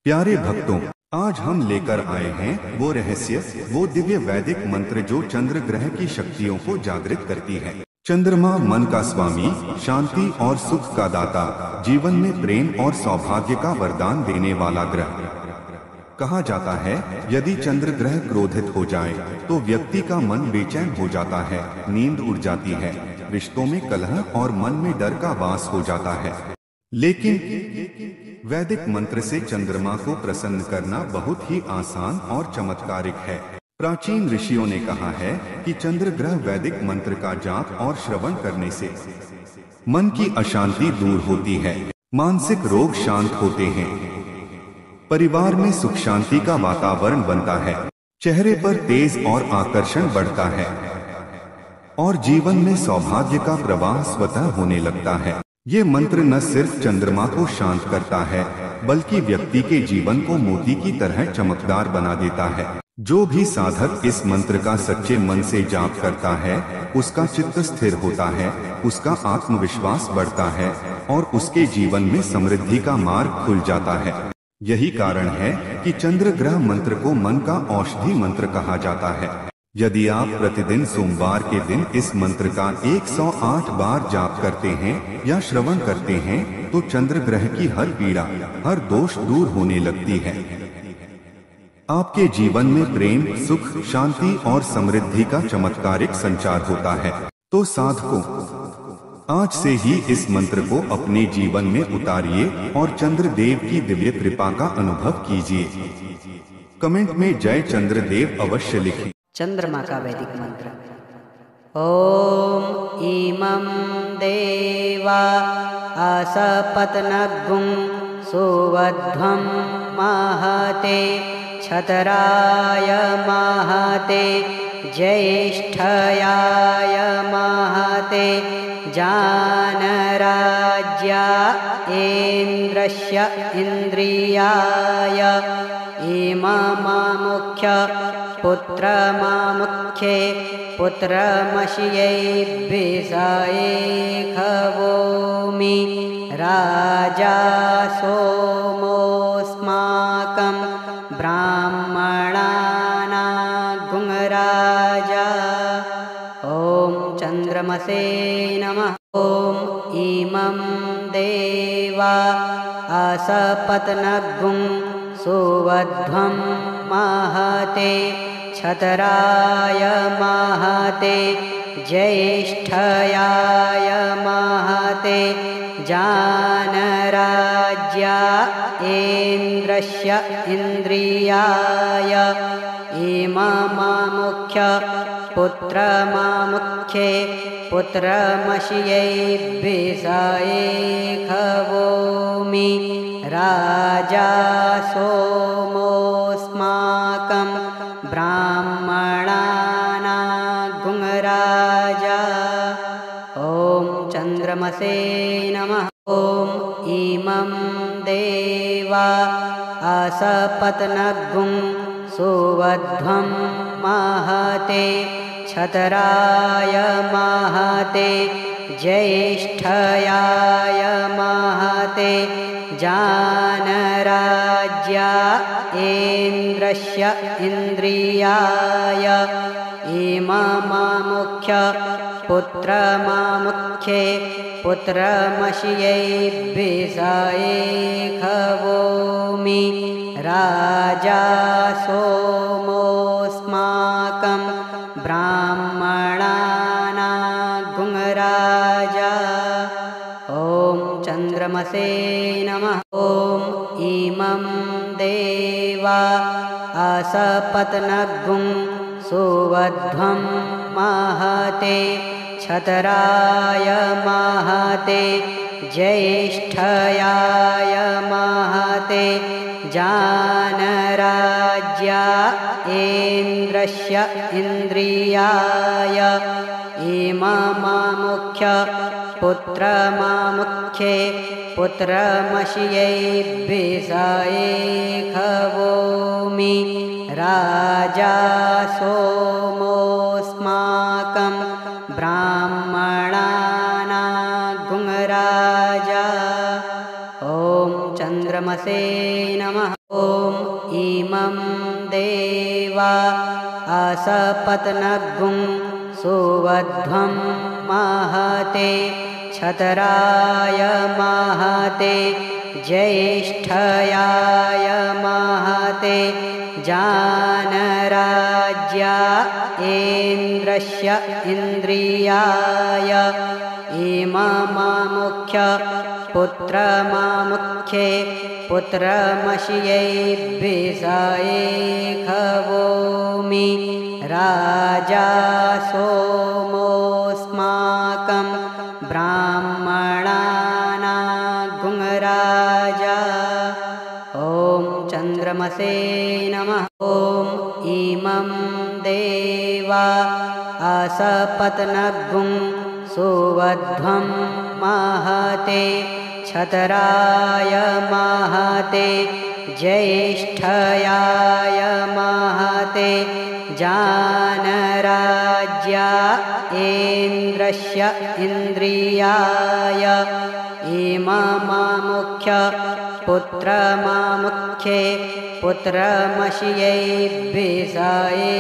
प्यारे भक्तों, आज हम लेकर आए हैं वो रहस्य, वो दिव्य वैदिक मंत्र जो चंद्र ग्रह की शक्तियों को जागृत करती है। चंद्रमा मन का स्वामी, शांति और सुख का दाता, जीवन में प्रेम और सौभाग्य का वरदान देने वाला ग्रह। कहा जाता है, यदि चंद्र ग्रह क्रोधित हो जाए तो व्यक्ति का मन बेचैन हो जाता है, नींद उड़ जाती है, रिश्तों में कलह और मन में डर का वास हो जाता है। लेकिन वैदिक मंत्र से चंद्रमा को प्रसन्न करना बहुत ही आसान और चमत्कारिक है। प्राचीन ऋषियों ने कहा है कि चंद्र ग्रह वैदिक मंत्र का जाप और श्रवण करने से मन की अशांति दूर होती है, मानसिक रोग शांत होते हैं, परिवार में सुख शांति का वातावरण बनता है, चेहरे पर तेज और आकर्षण बढ़ता है और जीवन में सौभाग्य का प्रवाह स्वतः होने लगता है। ये मंत्र न सिर्फ चंद्रमा को शांत करता है, बल्कि व्यक्ति के जीवन को मोती की तरह चमकदार बना देता है। जो भी साधक इस मंत्र का सच्चे मन से जाप करता है, उसका चित्त स्थिर होता है, उसका आत्मविश्वास बढ़ता है और उसके जीवन में समृद्धि का मार्ग खुल जाता है। यही कारण है कि चंद्र ग्रह मंत्र को मन का औषधि मंत्र कहा जाता है। यदि आप प्रतिदिन सोमवार के दिन इस मंत्र का 108 बार जाप करते हैं या श्रवण करते हैं, तो चंद्र ग्रह की हर पीड़ा, हर दोष दूर होने लगती है। आपके जीवन में प्रेम, सुख, शांति और समृद्धि का चमत्कारिक संचार होता है। तो साधकों, आज से ही इस मंत्र को अपने जीवन में उतारिए और चंद्र देव की दिव्य कृपा का अनुभव कीजिए। कमेंट में जय चंद्रदेव अवश्य लिखें। चंद्रमा का वैदिक मंत्र। ओम इमं देवा असपत्नगुं सुवध्वं महते छतराय महते ज्येष्ठयाय महते जानराज्या इन्द्रस्य इन्द्रियाय इममामुख्य पुत्रमामुख्ये पुत्रमशियै खवोमि राजा सोमोऽस्माकं ब्राह्मणानां राजा। ॐ चन्द्रमसे नमः। ॐ इमं देवा असपत्नगुं सुवध्वं महते छतराय महते ज्येष्ठयाय महते जानराज्या इन्द्रस्य इन्द्रियाय इममामुख्य पुत्रमामुख्ये पुत्रमशियै खवोमि राजा सोमोऽस्माकं ब्राह्मणानां राजा। ॐ चन्द्रमसे नमः। ॐ इमं देवा असपत्नगुं सुवध्वं महते छतराय महते ज्येष्ठयाय महते जानराज्या इन्द्रस्य इन्द्रियाय इममामुख्य पुत्रमामुख्ये पुत्रमशियै खवोमि राजा सोमोऽस्माकं ब्राह्मणानां राजा। ॐ चन्द्रमसे नमः। ॐ इमं देवा असपत्नगुं सुवध्वं महते छतराय महते ज्येष्ठयाय महते जानराज्या इन्द्रस्य इन्द्रियाय इममामुख्य पुत्रमामुख्ये पुत्रमशियै खवोमि राजा सोमोऽस्माकं ब्राह्मणानां राजा। ॐ चन्द्रमसे नमः। ॐ इमं देवा असपत्नगुं सुवध्वं महते क्षत्राय महते ज्येष्ठयाय महते जानराज्या इन्द्रस्य इन्द्रियाय इममामुख्य पुत्रमामुख्ये पुत्रमशियै विषये खवोमि राजा सोमोऽस्माकं ब्राह्मणानां राजा। ॐ चन्द्रमसे नमः। ॐ इमं देवा असपत्नगुं सुवध्वं महते क्षत्राय महते ज्येष्ठयाय महते जानराज्या इन्द्रस्य इन्द्रियाय इममामुख्य पुत्रमामुख्ये पुत्रमशियै विषये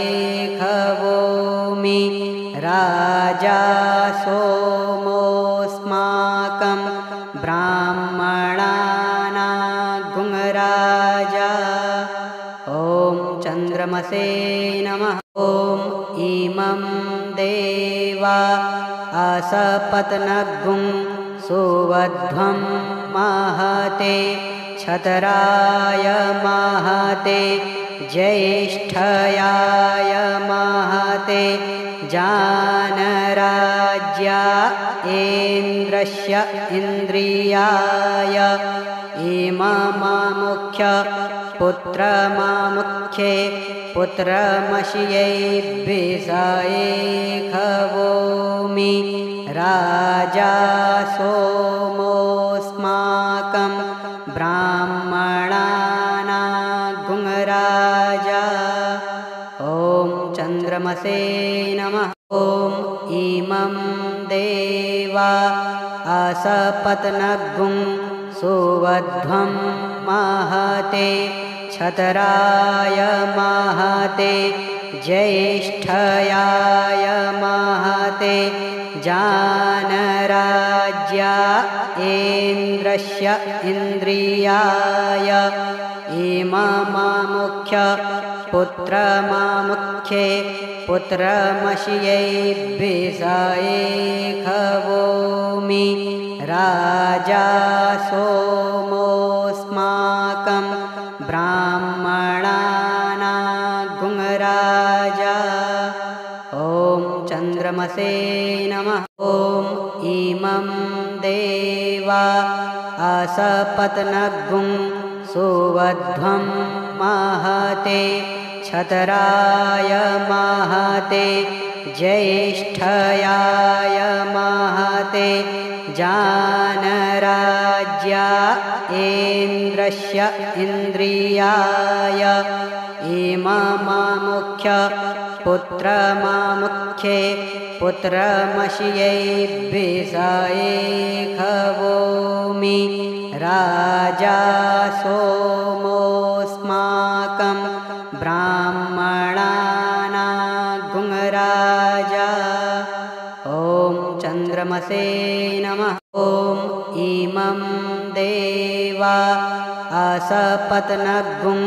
खवोमि राजा सोमोऽस्माकं ब्राह्मणानां राजा। ॐ चन्द्रमसे नमः। ॐ इमं देवा असपत्नगुं सुवध्वं महते क्षत्राय महते ज्येष्ठयाय महते जानराज्या इन्द्रस्य इन्द्रियाय इममामुख्य पुत्रमामुख्ये पुत्रमशियै विषये खवोमि राजा सोमोऽस्माकं ब्राह्मणानां राजा। ॐ चन्द्रमसे नमः। ॐ इमं देवा असपत्नगुं सुवध्वं महते क्षत्राय महते ज्येष्ठयाय महते जानराज्या इन्द्रस्य इन्द्रियाय इममामुख्य पुत्रमामुख्ये पुत्रमशियै विषये खवोमि राजा सोमोऽस्माकं ब्राह्मणानां राजा। ॐ चन्द्रमसे नमः। ॐ इमं देवा असपत्नगुं सुवध्वं महते क्षत्राय महते ज्येष्ठयाय महते जानराज्या इन्द्रस्य इन्द्रियाय इममामुख्य पुत्रमामुख्ये पुत्रमशियै विषये खवोमि राजा सोमोऽस्माकं ब्राह्मणानां राजा। ॐ चन्द्रमसे नमः। ॐ इमं देवा असपत्नगुं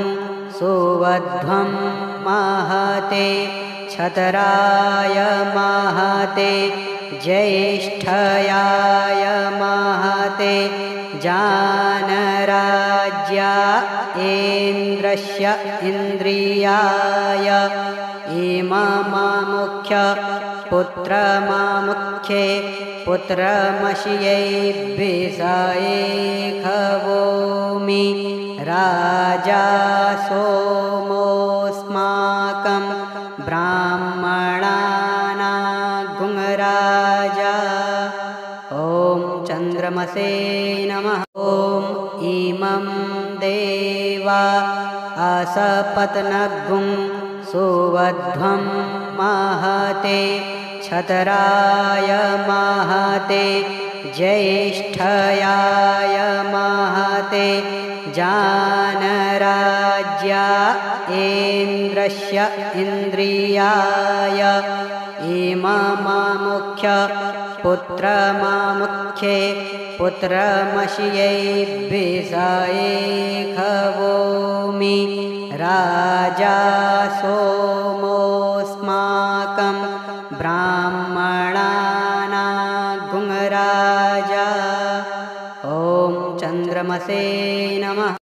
सुवध्वं महते क्षत्राय महते ज्येष्ठयाय महते जानराज्या इन्द्रस्य इन्द्रियाय इममामुख्य पुत्रमामुख्ये पुत्रमशियै विषये खवोमि राजा सोमोऽस्माकं ब्राह्मणानां राजा। ॐ चन्द्रमसे नमः। ॐ इमं देवा असपत्नगुं सुवध्वं महते क्षत्राय महते ज्येष्ठयाय महते जानराज्या इन्द्रस्य इन्द्रियाय इममामुख्य पुत्रमामुख्ये पुत्रमशियै विषये राजा सोमोऽस्माकं ब्राह्मणानां गुङ्राजा। ॐ चन्द्रमसे नमः।